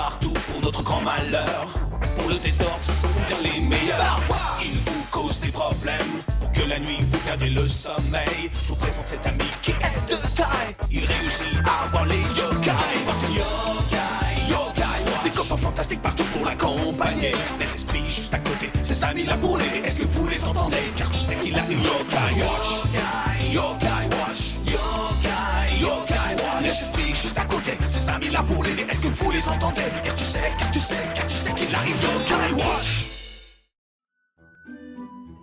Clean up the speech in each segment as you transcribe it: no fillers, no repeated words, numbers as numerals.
partout pour notre grand malheur. Pour le désordre, ce sont bien les meilleurs. Parfois, ils vous causent des problèmes. Pour que la nuit vous perdiez le sommeil, je vous présente cet ami qui est de taille. Il réussit à avoir les yokai. Porte une yokai, yokai watch. Des copains fantastiques partout pour l'accompagner. Des esprits juste à côté, ses amis là pour l'aider. Est-ce que vous les entendez? Car tu sais qu'il a une yokai watch. Yokai, yokai watch. Yokai, yokai watch. Les esprits juste à côté, ses amis là pour l'aider. Est-ce que vous les entendez? Car tu sais qu'il a une yokai watch.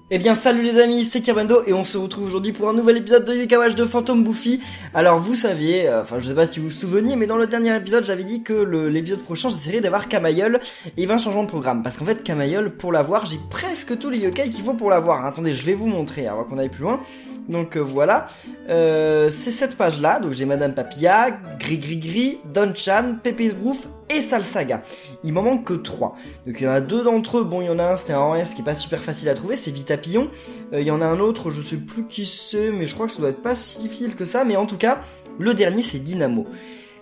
Eh bien salut les amis, c'est Kerbendo et on se retrouve aujourd'hui pour un nouvel épisode de Yokai Watch de Phantom Buffy. Alors vous saviez, je sais pas si vous vous souveniez, mais dans le dernier épisode j'avais dit que l'épisode prochain j'essaierais d'avoir Camaïeul et il va un changement de programme. Parce qu'en fait Camaïeul, pour l'avoir, j'ai presque tous les yokai qu'il faut pour l'avoir. Attendez, je vais vous montrer avant qu'on aille plus loin. Donc voilà, c'est cette page là, donc j'ai Madame Papilla, Gris, Don-chan, Pépé Brouf et Salsaga. Il m'en manque que 3. Donc il y en a 2 d'entre eux, bon il y en a un c'est un en S qui est pas super facile à trouver, c'est Vitapillon. Il y en a un autre, je sais plus qui c'est, mais je crois que ça doit être pas si difficile que ça, mais en tout cas, le dernier c'est Dynamo.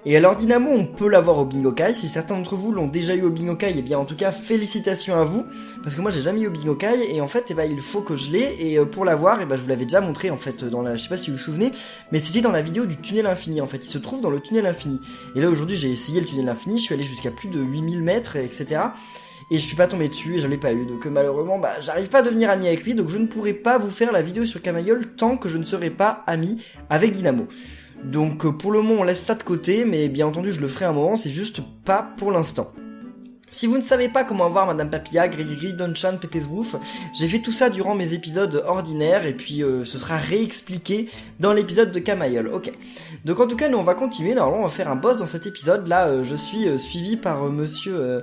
Et alors Dynamo, on peut l'avoir au Bingokai. Si certains d'entre vous l'ont déjà eu au Bingokai, eh bien en tout cas félicitations à vous, parce que moi j'ai jamais eu au Bingokai et en fait il faut que je l'ai. Et pour l'avoir, je vous l'avais déjà montré en fait je sais pas si vous vous souvenez, mais c'était dans la vidéo du tunnel infini. En fait, il se trouve dans le tunnel infini. Et là aujourd'hui j'ai essayé le tunnel infini, je suis allé jusqu'à plus de 8000 mètres, etc. Et je suis pas tombé dessus et je l'ai pas eu. Donc malheureusement, j'arrive pas à devenir ami avec lui, donc je ne pourrai pas vous faire la vidéo sur Camaïeul tant que je ne serai pas ami avec Dynamo. Donc pour le moment on laisse ça de côté, mais bien entendu je le ferai un moment, c'est juste pas pour l'instant. Si vous ne savez pas comment avoir Madame Papilla, Gris, Don-chan, Pépé Brouf, j'ai fait tout ça durant mes épisodes ordinaires et puis ce sera réexpliqué dans l'épisode de Camaïeul. Ok. Donc en tout cas nous on va continuer, normalement on va faire un boss dans cet épisode. Là je suis suivi par monsieur...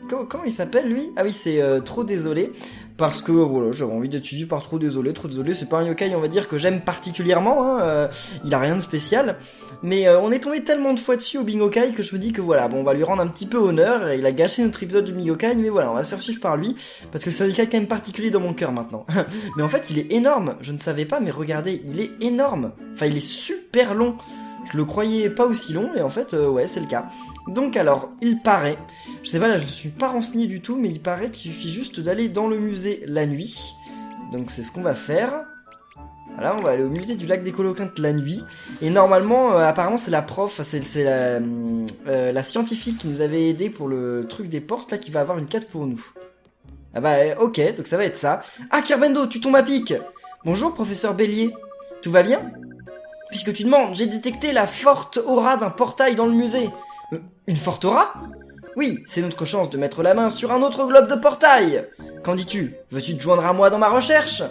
comment il s'appelle lui? Ah oui c'est Trop Désolé. Parce que voilà, j'avais envie d'être suivi par Trop Désolé, c'est pas un yokai on va dire que j'aime particulièrement, il a rien de spécial, mais on est tombé tellement de fois dessus au Bingokai que je me dis que voilà, bon on va lui rendre un petit peu honneur, il a gâché notre épisode du Bingokai, mais voilà, on va se faire suivre par lui, parce que c'est un yokai quand même particulier dans mon cœur maintenant. Mais en fait il est énorme, je ne savais pas, mais regardez, il est énorme, enfin il est super long. Je le croyais pas aussi long, et en fait, ouais, c'est le cas. Donc alors, il paraît, je sais pas, là je me suis pas renseigné du tout, mais il paraît qu'il suffit juste d'aller dans le musée la nuit. Donc c'est ce qu'on va faire. Voilà, on va aller au musée du lac des Coloquintes la nuit. Et normalement, apparemment c'est la prof, c'est la scientifique qui nous avait aidé pour le truc des portes, là, qui va avoir une quête pour nous. Ah bah, ok, donc ça va être ça. Ah, Kerbendo, tu tombes à pic! Bonjour, professeur Bélier. Tout va bien? Puisque tu demandes, j'ai détecté la forte aura d'un portail dans le musée. Une forte aura? Oui, c'est notre chance de mettre la main sur un autre globe de portail. Qu'en dis-tu? Veux-tu te joindre à moi dans ma recherche?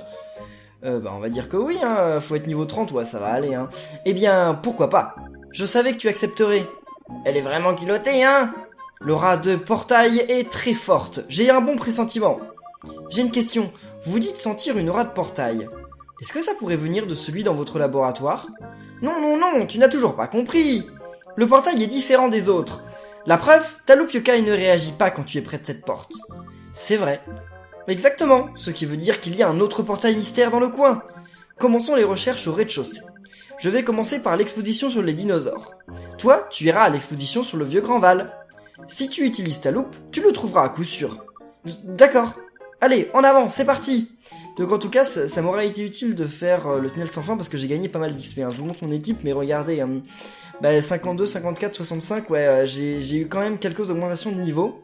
On va dire que oui, hein, faut être niveau 30, ouais, ça va aller, hein. Eh bien, pourquoi pas? Je savais que tu accepterais. Elle est vraiment culottée, hein? L'aura de portail est très forte, j'ai un bon pressentiment. J'ai une question, vous dites sentir une aura de portail. Est-ce que ça pourrait venir de celui dans votre laboratoire? Non, tu n'as toujours pas compris. Le portail est différent des autres. La preuve, ta loupe yokai ne réagit pas quand tu es près de cette porte. C'est vrai. Exactement, ce qui veut dire qu'il y a un autre portail mystère dans le coin. Commençons les recherches au rez-de-chaussée. Je vais commencer par l'exposition sur les dinosaures. Toi, tu iras à l'exposition sur le vieux Grand Val. Si tu utilises ta loupe, tu le trouveras à coup sûr. D'accord. Allez, en avant, c'est parti. Donc en tout cas, ça m'aurait été utile de faire le tunnel sans fin parce que j'ai gagné pas mal d'XP. Je vous montre mon équipe, mais regardez, 52, 54, 65, ouais, j'ai eu quand même quelques augmentations de niveau.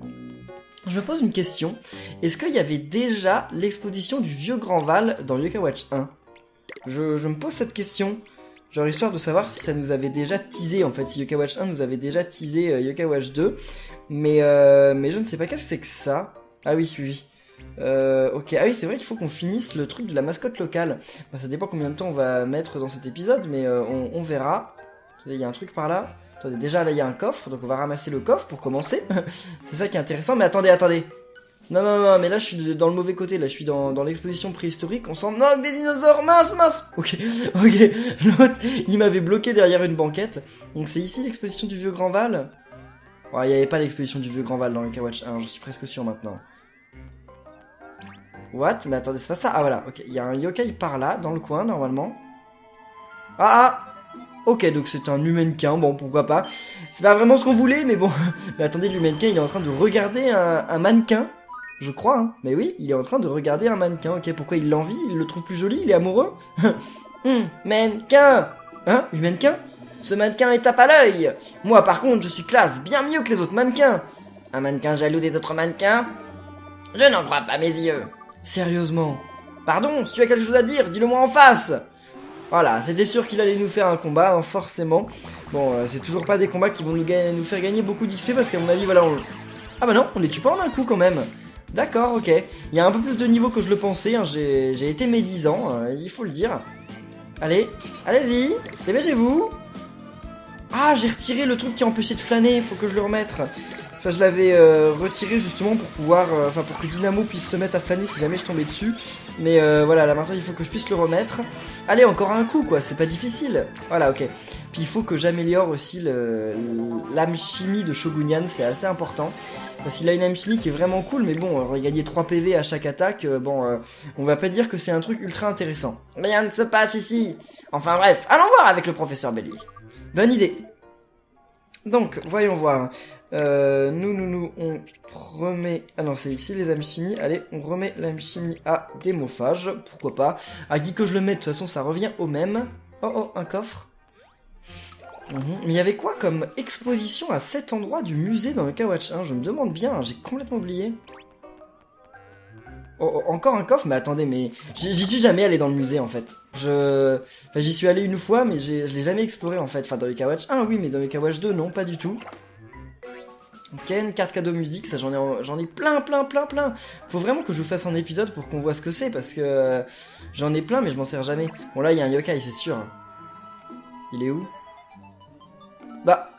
Je me pose une question, est-ce qu'il y avait déjà l'exposition du vieux Grand Val dans Yokai Watch 1? Je me pose cette question, genre histoire de savoir si ça nous avait déjà teasé, en fait, si Yokai Watch 1 nous avait déjà teasé Yokai Watch 2, mais je ne sais pas qu'est-ce que c'est que ça. Ah oui. Ok, ah oui, c'est vrai qu'il faut qu'on finisse le truc de la mascotte locale. Ça dépend combien de temps on va mettre dans cet épisode, mais on verra. Il y a un truc par là. Attendez, déjà là il y a un coffre, donc on va ramasser le coffre pour commencer. C'est ça qui est intéressant, mais attendez. Non, mais là je suis dans le mauvais côté, là je suis dans l'exposition préhistorique, on s'en moque des dinosaures, mince. Ok, l'autre il m'avait bloqué derrière une banquette. Donc c'est ici l'exposition du vieux Grand Val. Ouais, il n'y avait pas l'exposition du vieux Grand Val dans le Yokai Watch 1, je suis presque sûr maintenant. What? Mais attendez, c'est pas ça. Ah voilà, ok. Il y a un yokai par là, dans le coin, normalement. Ah! Ok, donc c'est un humainquin, bon, pourquoi pas. C'est pas vraiment ce qu'on voulait, mais bon. Mais attendez, l'humainquin, il est en train de regarder un mannequin. Je crois, hein. Mais oui, il est en train de regarder un mannequin. Ok, pourquoi il l'envie? Il le trouve plus joli? Il est amoureux? Mannequin! Hein? Humainquin? Ce mannequin est tape à l'œil! Moi, par contre, je suis classe, bien mieux que les autres mannequins! Un mannequin jaloux des autres mannequins? Je n'en crois pas mes yeux! Sérieusement? Pardon, si tu as quelque chose à dire, dis-le-moi en face! Voilà, c'était sûr qu'il allait nous faire un combat, hein, forcément. Bon, c'est toujours pas des combats qui vont nous faire gagner beaucoup d'XP, parce qu'à mon avis, voilà, Ah bah non, on les tue pas en un coup, quand même! D'accord, ok. Il y a un peu plus de niveau que je le pensais, hein. J'ai été médisant, il faut le dire. Allez, allez-y, dépêchez-vous. Ah, j'ai retiré le truc qui empêchait de flâner, faut que je le remette. Enfin, je l'avais retiré justement pour pouvoir... pour que Dynamo puisse se mettre à flâner si jamais je tombais dessus. Mais voilà, là maintenant il faut que je puisse le remettre. Allez, encore un coup quoi, c'est pas difficile. Voilà, ok. Puis il faut que j'améliore aussi l'âme chimie de Shogunyan, c'est assez important. Parce qu'il a une âme chimie qui est vraiment cool, mais bon, regagner 3 PV à chaque attaque, on va pas dire que c'est un truc ultra intéressant. Rien ne se passe ici. Enfin bref, allons voir avec le professeur Bélier. Bonne idée. Donc, voyons voir. On remet... Ah non, c'est ici les âmes chimie. Allez, on remet l'âme chimie à démophage. Pourquoi pas. À qui que je le mette, de toute façon, ça revient au même. Oh, un coffre. Mais il y avait quoi comme exposition à cet endroit du musée dans le Kawatch 1? Je me demande bien, j'ai complètement oublié. Oh, encore un coffre? Mais attendez, mais... J'y suis jamais allé dans le musée, en fait. Enfin, j'y suis allé une fois, mais je l'ai jamais exploré, en fait. Enfin, dans le Kawatch 1, oui, mais dans le Kawatch 2, non, pas du tout. Ok, une carte cadeau musique, ça j'en ai plein. Faut vraiment que je vous fasse un épisode pour qu'on voit ce que c'est, parce que j'en ai plein, mais je m'en sers jamais. Bon, là, il y a un yokai, c'est sûr. Il est où? Bah,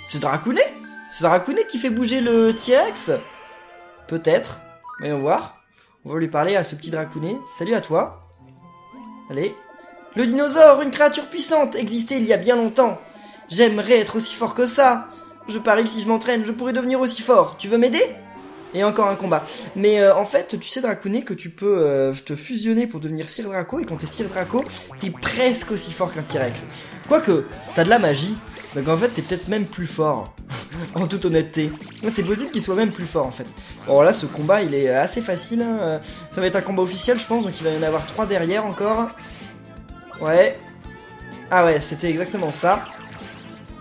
c'est Dracounet? C'est Dracounet qui fait bouger le T-Rex? Peut-être. Voyons voir. On va lui parler à ce petit Dracounet. Salut à toi. Allez. Le dinosaure, une créature puissante, existait il y a bien longtemps. J'aimerais être aussi fort que ça. Je parie que si je m'entraîne, je pourrais devenir aussi fort. Tu veux m'aider? Et encore un combat. Mais en fait, tu sais Dracounet que tu peux te fusionner pour devenir Sir Draco. Et quand t'es Sir Draco, t'es presque aussi fort qu'un T-Rex. Quoique, t'as de la magie. Donc en fait, t'es peut-être même plus fort. En toute honnêteté. C'est possible qu'il soit même plus fort en fait. Bon là, ce combat, il est assez facile. Hein. Ça va être un combat officiel, je pense. Donc il va y en avoir 3 derrière encore. Ouais. Ah ouais, c'était exactement ça.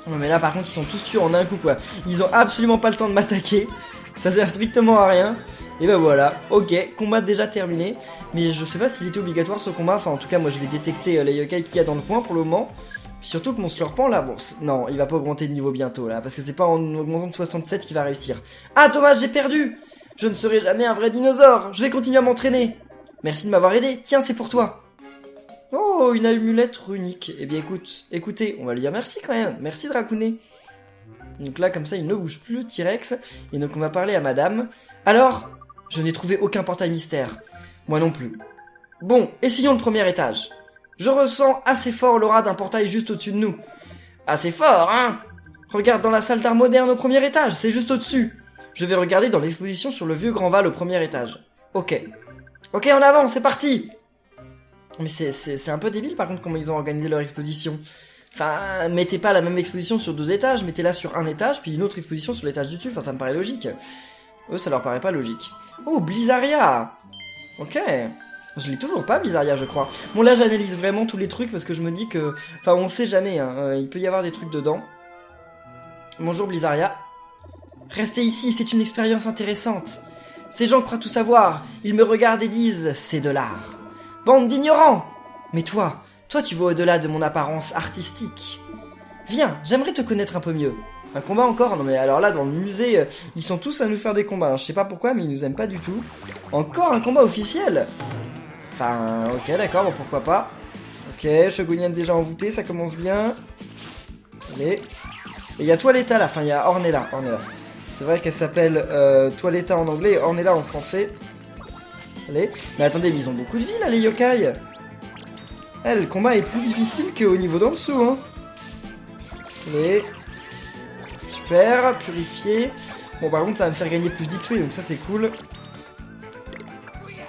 Non mais là par contre ils sont tous tués en un coup quoi. Ils ont absolument pas le temps de m'attaquer. Ça sert strictement à rien. Et ben voilà, ok, combat déjà terminé. Mais je sais pas s'il était obligatoire ce combat. Enfin en tout cas moi je vais détecter les yokai qu'il y a dans le coin pour le moment. Puis surtout que mon Slurpant là, bon non il va pas augmenter de niveau bientôt là. Parce que c'est pas en augmentant de 67 qu'il va réussir. Ah dommage j'ai perdu. Je ne serai jamais un vrai dinosaure. Je vais continuer à m'entraîner. Merci de m'avoir aidé, tiens c'est pour toi. Oh, une amulette runique. Eh bien écoutez, on va lui dire merci quand même. Merci Dracounet. Donc là, comme ça, il ne bouge plus, le T-Rex. Et donc on va parler à madame. Alors, je n'ai trouvé aucun portail mystère. Moi non plus. Bon, essayons le premier étage. Je ressens assez fort l'aura d'un portail juste au-dessus de nous. Assez fort, hein? Regarde dans la salle d'art moderne au premier étage, c'est juste au-dessus. Je vais regarder dans l'exposition sur le vieux Grand Val au premier étage. Ok. Ok, en avant, c'est parti! Mais c'est un peu débile par contre comment ils ont organisé leur exposition. Enfin, mettez pas la même exposition sur 2 étages, mettez-la sur un étage, puis une autre exposition sur l'étage du dessus, enfin ça me paraît logique. Eux, ça leur paraît pas logique. Oh, Blizzaria! Ok. Je l'ai toujours pas, Blizzaria, je crois. Bon, là, j'analyse vraiment tous les trucs parce que je me dis que... Enfin, on sait jamais, hein, il peut y avoir des trucs dedans. Bonjour, Blizzaria. Restez ici, c'est une expérience intéressante. Ces gens croient tout savoir, ils me regardent et disent « c'est de l'art ». Bande d'ignorants! Mais toi tu vas au-delà de mon apparence artistique. Viens, j'aimerais te connaître un peu mieux. Un combat encore? Non mais alors là, dans le musée, ils sont tous à nous faire des combats. Hein. Je sais pas pourquoi, mais ils nous aiment pas du tout. Encore un combat officiel? Enfin, ok, d'accord, bon, pourquoi pas. Ok, Shogunyan déjà envoûté, ça commence bien. Allez. Et il y a Toiletta là, enfin il y a Ornella. C'est vrai qu'elle s'appelle Toiletta en anglais et Ornella en français. Allez. Mais attendez, mais ils ont beaucoup de vie là, les yokai. Le combat est plus difficile qu'au niveau d'en dessous, hein. Allez. Super, purifié. Bon, par contre, ça va me faire gagner plus d'XP, donc ça, c'est cool.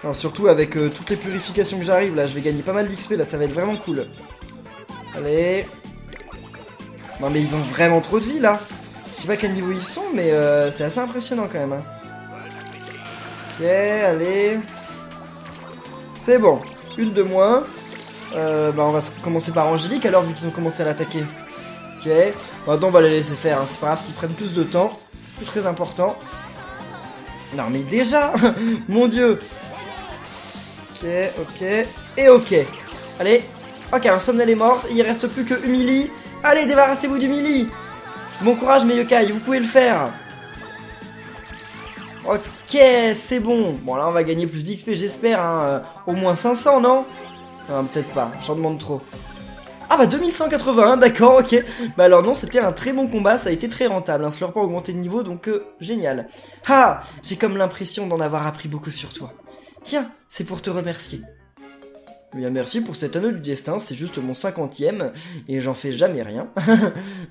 Alors, surtout avec toutes les purifications que j'arrive, là, je vais gagner pas mal d'XP, là, ça va être vraiment cool. Allez. Non mais ils ont vraiment trop de vie là. Je sais pas quel niveau ils sont, mais c'est assez impressionnant quand même. Hein. Ok, allez. C'est bon. Une de moins. Bah on va commencer par Angélique alors vu qu'ils ont commencé à l'attaquer. Ok. Maintenant on va les laisser faire. Hein. C'est pas grave s'ils prennent plus de temps. C'est plus très important. Non mais déjà mon dieu. Ok, ok. Et ok. Allez. Ok, un Somnel est mort. Il reste plus que Humili. Allez, débarrassez-vous d'Humili. Bon courage mes yokai, vous pouvez le faire. Ok, c'est bon. Bon là on va gagner plus d'XP j'espère. Hein. Au moins 500 non? Non peut-être pas, j'en demande trop. Ah bah 2181, d'accord, ok. Bah alors non, c'était un très bon combat, ça a été très rentable. Hein. Slurp a augmenté de niveau, donc génial. Ah, j'ai comme l'impression d'en avoir appris beaucoup sur toi. Tiens, c'est pour te remercier. Bien merci pour cet anneau du destin, c'est juste mon 50e, et j'en fais jamais rien.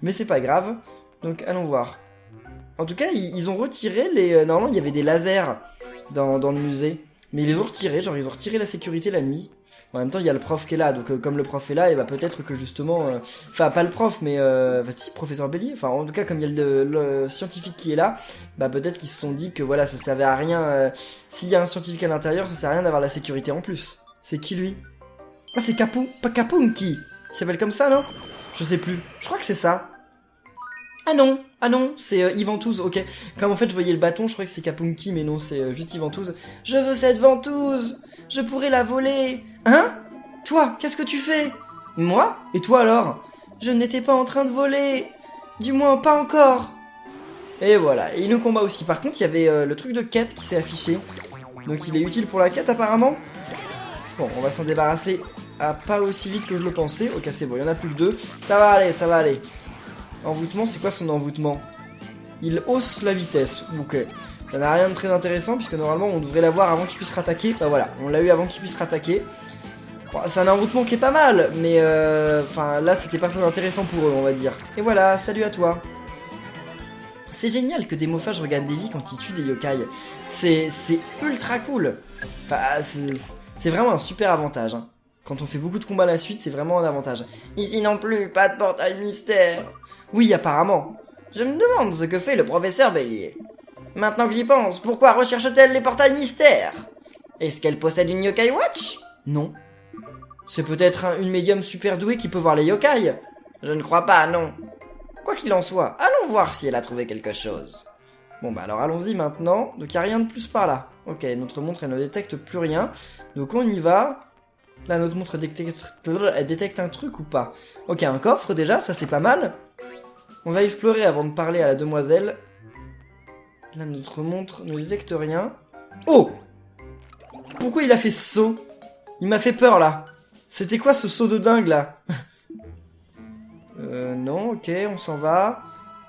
Mais c'est pas grave, donc allons voir. En tout cas, ils ont retiré les... normalement, il y avait des lasers dans le musée. Mais ils les ont retirés, genre ils ont retiré la sécurité la nuit. En même temps, il y a le prof qui est là, donc comme le prof est là, et bah peut-être que justement... Enfin, pas le prof, mais... Enfin, si, professeur Bélier. Enfin, en tout cas, comme il y a le scientifique qui est là, bah peut-être qu'ils se sont dit que voilà, ça servait à rien... S'il y a un scientifique à l'intérieur, ça sert à rien d'avoir la sécurité en plus. C'est qui, lui? Ah, c'est pas Kapunki. Il s'appelle comme ça, non? Je sais plus. Je crois que c'est ça. Ah non, c'est Yventouz, ok. Comme en fait je voyais le bâton, je crois que c'est Kapunki, mais non, c'est juste Yventouz. Je veux cette ventouse. Je pourrais la voler. Hein? Toi, qu'est-ce que tu fais? Moi? Et toi alors? Je n'étais pas en train de voler. Du moins, pas encore. Et voilà, et il nous combat aussi. Par contre, il y avait le truc de quête qui s'est affiché. Donc il est utile pour la quête apparemment. Bon, on va s'en débarrasser pas aussi vite que je le pensais. Ok, c'est bon, il y en a plus que 2. Ça va aller, ça va aller. Envoûtement, c'est quoi son envoûtement? Il hausse la vitesse. Ok. Ça n'a rien de très intéressant puisque normalement on devrait l'avoir avant qu'il puisse rattaquer. Bah voilà, on l'a eu avant qu'il puisse rattaquer. Bon, c'est un envoûtement qui est pas mal, mais enfin là c'était pas très intéressant pour eux, on va dire. Et voilà, salut à toi. C'est génial que des mophages regagnent des vies quand ils tuent des yokai. C'est ultra cool. Enfin, c'est vraiment un super avantage. Hein. Quand on fait beaucoup de combats à la suite, c'est vraiment un avantage. Ici non plus, pas de portail mystère. Oui, apparemment. Je me demande ce que fait le professeur Bélier. Maintenant que j'y pense, pourquoi recherche-t-elle les portails mystères? Est-ce qu'elle possède une yokai watch? Non. C'est peut-être une médium super douée qui peut voir les yokai. Je ne crois pas, non. Quoi qu'il en soit, allons voir si elle a trouvé quelque chose. Bon bah alors allons-y maintenant. Donc il n'y a rien de plus par là. Ok, notre montre elle ne détecte plus rien. Donc on y va. Là notre montre elle détecte un truc ou pas? Ok, un coffre déjà, ça c'est pas mal. On va explorer avant de parler à la demoiselle. Là notre montre ne détecte rien. Oh! Pourquoi il a fait ce saut? Il m'a fait peur là. C'était quoi ce saut de dingue là? Non, ok, on s'en va.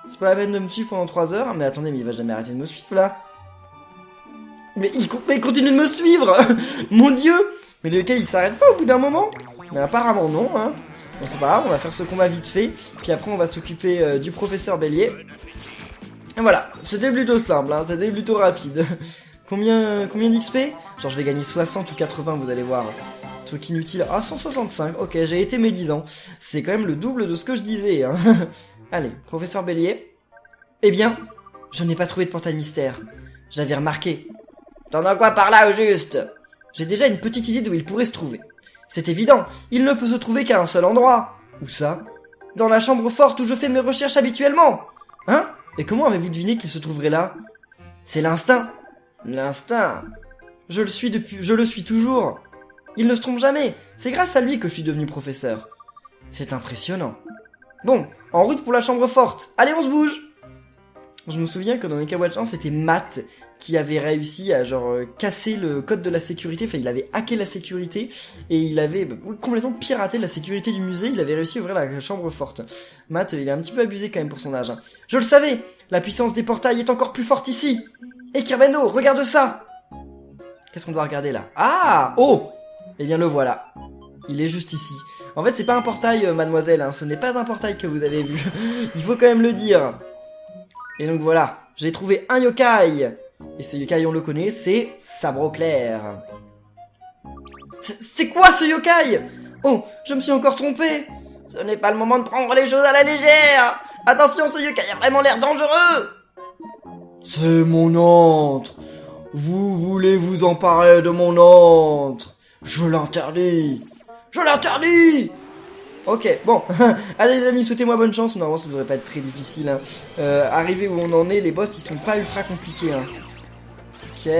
C'est pas la peine de me suivre pendant 3 heures. Mais attendez, mais il va jamais arrêter de me suivre là. Mais il continue de me suivre. Mon dieu. Mais le yokai il s'arrête pas au bout d'un moment? Mais apparemment non, hein. Bon c'est pas grave, on va faire ce combat vite fait. Puis après on va s'occuper du professeur Bélier. Et voilà, c'était plutôt simple, hein. C'était plutôt rapide. Combien d'XP? Genre je vais gagner 60 ou 80, vous allez voir. Truc inutile. Ah, 165, ok, j'ai été médisant. C'est quand même le double de ce que je disais, hein. Allez, professeur Bélier. Eh bien, je n'ai pas trouvé de portail mystère. J'avais remarqué. T'en as quoi par là au juste? J'ai déjà une petite idée d'où il pourrait se trouver. C'est évident, il ne peut se trouver qu'à un seul endroit. Où ça? Dans la chambre forte où je fais mes recherches habituellement. Hein? Et comment avez-vous deviné qu'il se trouverait là? C'est l'instinct. L'instinct. Je le suis toujours. Il ne se trompe jamais. C'est grâce à lui que je suis devenu professeur. C'est impressionnant. Bon, en route pour la chambre forte. Allez, on se bouge. Je me souviens que dans Mecha Watch 1, c'était Matt qui avait réussi à genre casser le code de la sécurité. Enfin, il avait hacké la sécurité et il avait complètement piraté la sécurité du musée. Il avait réussi à ouvrir la chambre forte. Matt, il a un petit peu abusé quand même pour son âge. Hein. Je le savais. La puissance des portails est encore plus forte ici. Et Kirbendo, regarde ça. Qu'est-ce qu'on doit regarder là? Ah! Oh! Eh bien le voilà. Il est juste ici. En fait, c'est pas un portail, mademoiselle. Hein. Ce n'est pas un portail que vous avez vu. Il faut quand même le dire. Et donc voilà, j'ai trouvé un yokai. Et ce yokai, on le connaît, c'est Sabre Clair. C'est quoi ce yokai? Oh, je me suis encore trompé. Ce n'est pas le moment de prendre les choses à la légère. Attention, ce yokai a vraiment l'air dangereux. C'est mon antre. Vous voulez vous emparer de mon antre. Je l'interdis. Je l'interdis. Ok, bon. Allez les amis, souhaitez-moi bonne chance. Normalement, ça devrait pas être très difficile. Hein. Arrivé où on en est, les boss, ils sont pas ultra compliqués. Hein. Ok.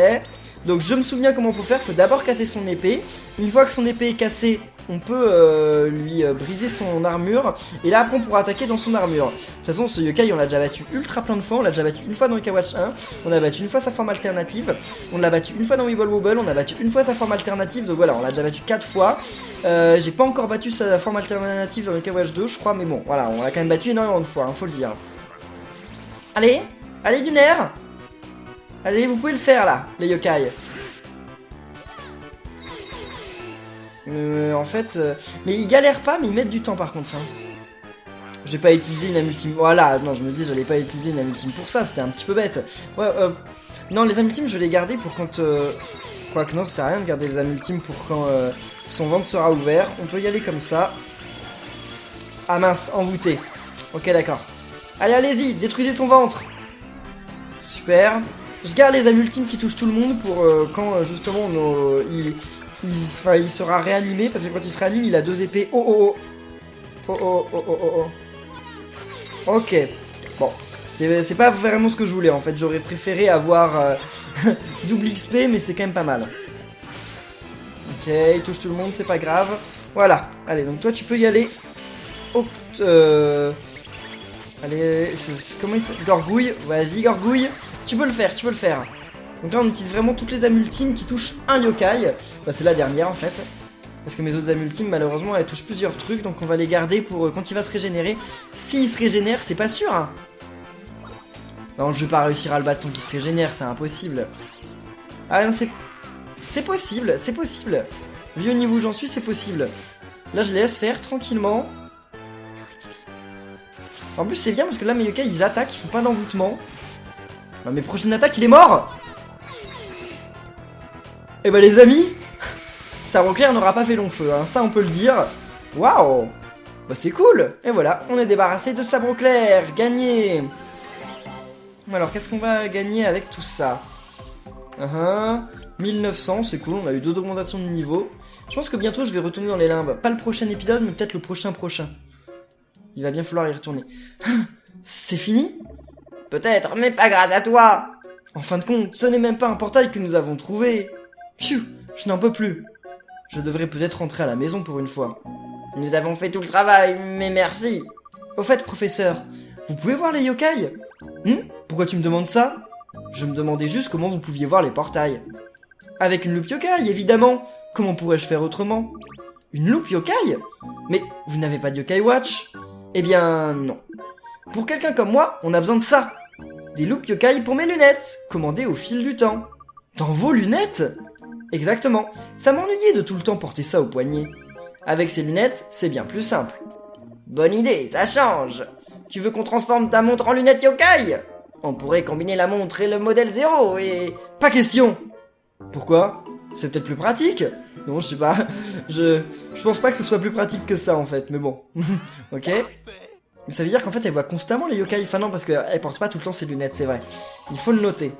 Donc je me souviens comment faut faire. Faut d'abord casser son épée. Une fois que son épée est cassée, on peut lui briser son armure. Et là après on pourra attaquer dans son armure. De toute façon ce yokai on l'a déjà battu ultra plein de fois. On l'a déjà battu une fois dans Yokai Watch 1. On l'a battu une fois sa forme alternative. On l'a battu une fois dans Wibble Wobble. On a battu une fois sa forme alternative. Donc voilà, on l'a déjà battu 4 fois. J'ai pas encore battu sa forme alternative dans Yokai Watch 2 je crois. Mais bon voilà, on l'a quand même battu énormément de fois, hein, faut le dire. Allez, allez du nerf. Allez, vous pouvez le faire là, les yokai. En fait, mais ils galèrent pas, mais ils mettent du temps par contre. Hein. J'ai pas utilisé une âme ultime. Voilà, non, je me dis, j'allais pas utiliser une âme ultime pour ça, c'était un petit peu bête. Ouais, non, les âmes ultimes, je vais les garder pour quand. Quoique, non, ça sert à rien de garder les âmes ultimes pour quand son ventre sera ouvert. On peut y aller comme ça. Ah mince, envoûté. Ok, d'accord. Allez, allez-y, détruisez son ventre. Super. Je garde les âmes ultimes qui touchent tout le monde pour quand justement il sera réanimé, parce que quand il se réanime, il a 2 épées. Oh oh oh. Oh oh oh oh oh oh. Ok. Bon. C'est pas vraiment ce que je voulais en fait. J'aurais préféré avoir double XP, mais c'est quand même pas mal. Ok, il touche tout le monde, c'est pas grave. Voilà. Allez, donc toi tu peux y aller. Allez, comment il s'appelle? Gorgouille. Vas-y, Gorgouille. Tu peux le faire, tu peux le faire. Donc là, on utilise vraiment toutes les âmes ultimes qui touchent un yokai. Bah, c'est la dernière en fait. Parce que mes autres âmes ultimes, malheureusement, elles touchent plusieurs trucs. Donc on va les garder pour quand il va se régénérer. S'il se régénère, c'est pas sûr. Hein. Non, je vais pas réussir à le battre tant qu'il se régénère, c'est impossible. Ah non, c'est possible, c'est possible. Vu au niveau où j'en suis, c'est possible. Là, je les laisse faire tranquillement. En plus, c'est bien parce que là, mes yokai, ils attaquent, ils font pas d'envoûtement. Bah, mes prochaines attaques, il est mort. Et bah, les amis, Sabroclair n'aura pas fait long feu, hein, ça, on peut le dire. Waouh. Bah, c'est cool. Et voilà, on est débarrassé de Sabroclair. Gagné. Alors, qu'est-ce qu'on va gagner avec tout ça 1900, c'est cool, on a eu 2 augmentations de niveau. Je pense que bientôt, je vais retourner dans les limbes. Pas le prochain épisode, mais peut-être le prochain. Il va bien falloir y retourner. C'est fini? Peut-être, mais pas grâce à toi. En fin de compte, ce n'est même pas un portail que nous avons trouvé. Pfiou, je n'en peux plus. Je devrais peut-être rentrer à la maison pour une fois. Nous avons fait tout le travail, mais merci. Au fait, professeur, vous pouvez voir les yokai? Pourquoi tu me demandes ça? Je me demandais juste comment vous pouviez voir les portails. Avec une loupe yokai, évidemment. Comment pourrais-je faire autrement? Une loupe yokai? Mais vous n'avez pas de Yokai Watch? Eh bien, non. Pour quelqu'un comme moi, on a besoin de ça. Des loupes yokai pour mes lunettes, commandées au fil du temps. Dans vos lunettes? Exactement. Ça m'ennuyait de tout le temps porter ça au poignet. Avec ces lunettes, c'est bien plus simple. Bonne idée, ça change. Tu veux qu'on transforme ta montre en lunettes yokai? On pourrait combiner la montre et le modèle 0 et... Pas question. Pourquoi? C'est peut-être plus pratique? Non, je sais pas. Je pense pas que ce soit plus pratique que ça en fait, mais bon. Ok. Mais ça veut dire qu'en fait elle voit constamment les yokai. Enfin non, parce qu'elle porte pas tout le temps ses lunettes, c'est vrai. Il faut le noter.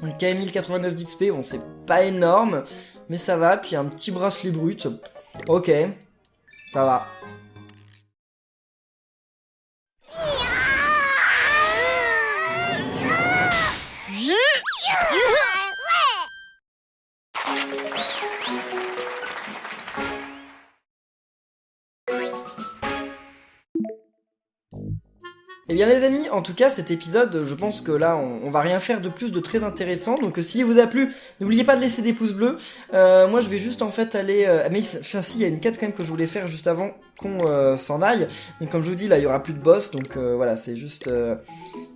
Ok, 1089 d'XP, bon c'est pas énorme, mais ça va. Puis un petit bracelet brut. Ok, ça va. Eh bien les amis, en tout cas cet épisode, je pense que là on va rien faire de plus de très intéressant, donc s'il vous a plu, n'oubliez pas de laisser des pouces bleus. Moi je vais juste en fait aller... mais enfin si, il y a une quête quand même que je voulais faire juste avant qu'on s'en aille, mais comme je vous dis là il y aura plus de boss, donc voilà, c'est juste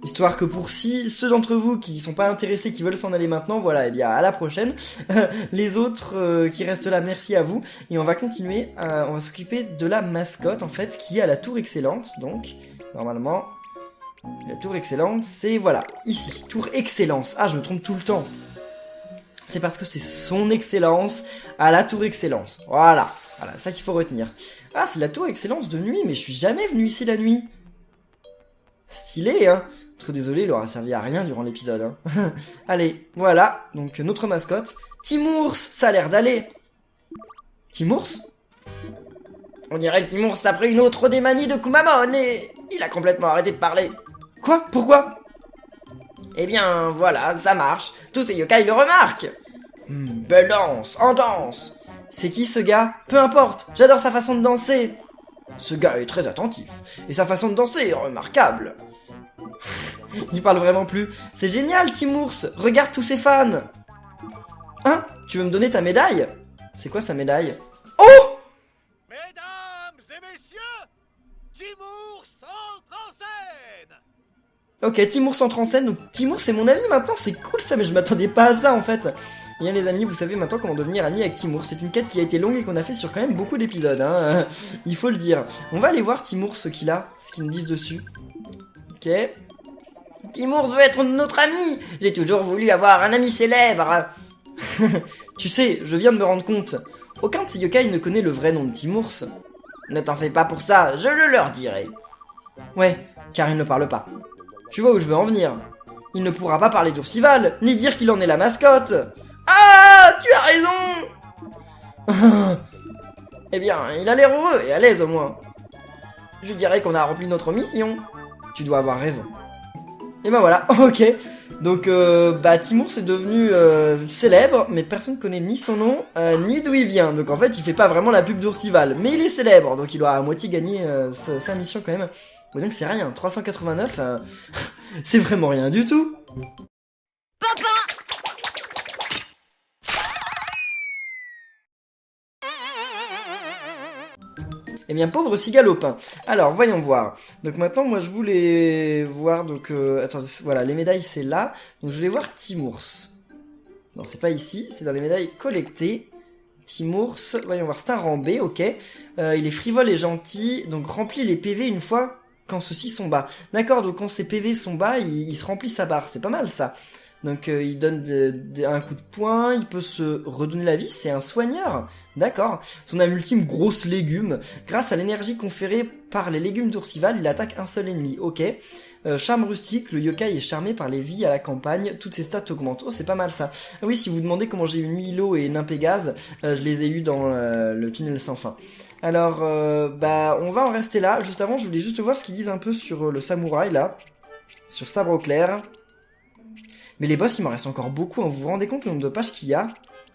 histoire que pour ceux d'entre vous qui sont pas intéressés, qui veulent s'en aller maintenant, voilà, et bien à la prochaine. Les autres qui restent là, merci à vous, et on va continuer, on va s'occuper de la mascotte en fait, qui est à la tour excellente, donc normalement... La tour excellente, c'est voilà, ici, tour excellence. Ah, je me trompe tout le temps. C'est parce que c'est son excellence à la tour excellence. Voilà. Voilà, ça qu'il faut retenir. Ah, c'est la tour Excellence de nuit, mais je suis jamais venu ici la nuit. Stylé, hein. Très désolé, il aura servi à rien durant l'épisode, hein. Allez, voilà, donc notre mascotte. Timours, ça a l'air d'aller. Timours? On dirait que Timours a pris une autre démanie de Kumamon et il a complètement arrêté de parler. Quoi? Pourquoi? Eh bien, voilà, ça marche. Tous ces yokai le remarquent. Belle danse, en danse. C'est qui ce gars? Peu importe, j'adore sa façon de danser. Ce gars est très attentif, et sa façon de danser est remarquable. Il parle vraiment plus. C'est génial, Timours. Regarde tous ses fans. Hein? Tu veux me donner ta médaille? C'est quoi sa médaille? Oh! Mesdames et messieurs, Timours entre en scène. Ok, Timours entre en scène. Donc Timours c'est mon ami maintenant. C'est cool ça, mais je m'attendais pas à ça en fait. Et bien les amis, vous savez maintenant comment devenir ami avec Timours. C'est une quête qui a été longue et qu'on a fait sur quand même beaucoup d'épisodes, hein. Il faut le dire. On va aller voir Timours ce qu'il a, ce qu'ils nous disent dessus. Ok. Timours veut être notre ami. J'ai toujours voulu avoir un ami célèbre. Tu sais, je viens de me rendre compte. Aucun de ces yokai ne connaît le vrai nom de Timours. Ne t'en fais pas pour ça, je le leur dirai. Ouais, car il ne parle pas. Tu vois où je veux en venir. Il ne pourra pas parler d'Oursival, ni dire qu'il en est la mascotte. Ah, tu as raison. Eh bien, il a l'air heureux et à l'aise au moins. Je dirais qu'on a rempli notre mission. Tu dois avoir raison. Et ben voilà, ok. Donc, Timours est devenu célèbre, mais personne ne connaît ni son nom, ni d'où il vient. Donc en fait, il fait pas vraiment la pub d'Oursival, mais il est célèbre, donc il doit à moitié gagner sa mission quand même. Mais donc c'est rien, 389, c'est vraiment rien du tout. Eh bien, pauvre cigalopin. Alors, voyons voir. Donc maintenant, moi, je voulais voir, donc... attends, voilà, les médailles, c'est là. Donc, je voulais voir Timours. Non, c'est pas ici, c'est dans les médailles collectées. Timours, voyons voir, c'est un rambé, ok. Il est frivole et gentil, donc remplit les PV une fois quand ceux-ci sont bas. D'accord, donc quand ces PV sont bas, il se remplit sa barre. C'est pas mal, ça. Donc il donne un coup de poing, il peut se redonner la vie, c'est un soigneur. D'accord. Son âme ultime, grosse légume. Grâce à l'énergie conférée par les légumes d'Oursival, il attaque un seul ennemi. Ok. Charme rustique, le yokai est charmé par les vies à la campagne, toutes ses stats augmentent. Oh, c'est pas mal ça. Ah oui, si vous demandez comment j'ai eu Nihilo et Nympégase, je les ai eu dans le tunnel sans fin. Alors, on va en rester là. Juste avant, je voulais juste voir ce qu'ils disent un peu sur le samouraï là. Sur Sabre Clair. Mais les boss, il m'en reste encore beaucoup, hein. Vous vous rendez compte le nombre de pages qu'il y a?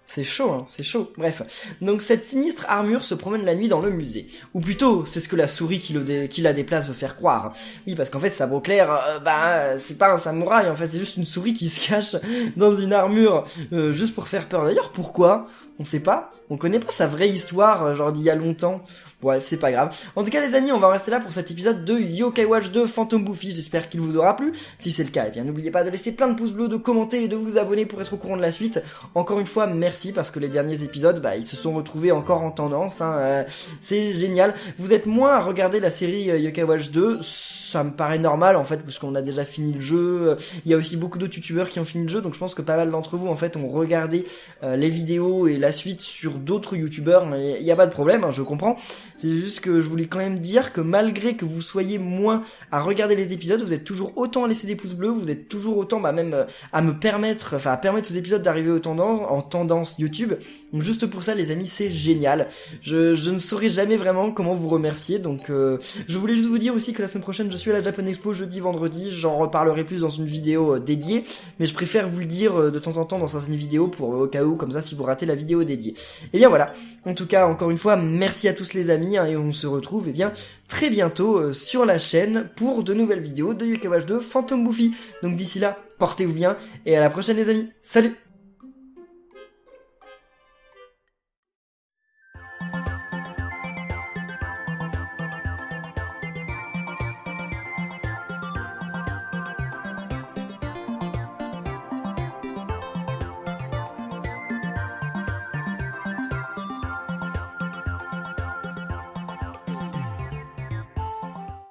C'est chaud, hein, c'est chaud. Bref. Donc cette sinistre armure se promène la nuit dans le musée. Ou plutôt, c'est ce que la souris qui la déplace veut faire croire. Oui, parce qu'en fait, Sabre Clair, c'est pas un samouraï, en fait, c'est juste une souris qui se cache dans une armure, juste pour faire peur. D'ailleurs, pourquoi? On sait pas. On connaît pas sa vraie histoire, genre d'il y a longtemps. Bref, c'est pas grave. En tout cas, les amis, on va rester là pour cet épisode de Yokai Watch 2 Phantom Buffy. J'espère qu'il vous aura plu. Si c'est le cas, eh bien, n'oubliez pas de laisser plein de pouces bleus, de commenter et de vous abonner pour être au courant de la suite. Encore une fois, merci parce que les derniers épisodes, ils se sont retrouvés encore en tendance, hein. C'est génial. Vous êtes moins à regarder la série Yokai Watch 2. Ça me paraît normal, en fait, parce qu'on a déjà fini le jeu. Il y a aussi beaucoup d'autres youtubeurs qui ont fini le jeu, donc je pense que pas mal d'entre vous, en fait, ont regardé les vidéos et la suite sur d'autres youtubeurs, mais il n'y a pas de problème, hein, je comprends. C'est juste que je voulais quand même dire que malgré que vous soyez moins à regarder les épisodes, vous êtes toujours autant à laisser des pouces bleus, vous êtes toujours autant même à me permettre, à permettre aux épisodes d'arriver en tendance YouTube. Donc juste pour ça, les amis, c'est génial. Je ne saurais jamais vraiment comment vous remercier, donc je voulais juste vous dire aussi que la semaine prochaine, je suis à la Japan Expo jeudi, vendredi, j'en reparlerai plus dans une vidéo dédiée, mais je préfère vous le dire de temps en temps dans certaines vidéos pour au cas où, comme ça, si vous ratez la vidéo dédiée. Et bien voilà, en tout cas, encore une fois, merci à tous les amis, hein, et on se retrouve très bientôt sur la chaîne pour de nouvelles vidéos de Yokai Watch 2 Phantom Buffy. Donc d'ici là, portez-vous bien, et à la prochaine les amis, salut!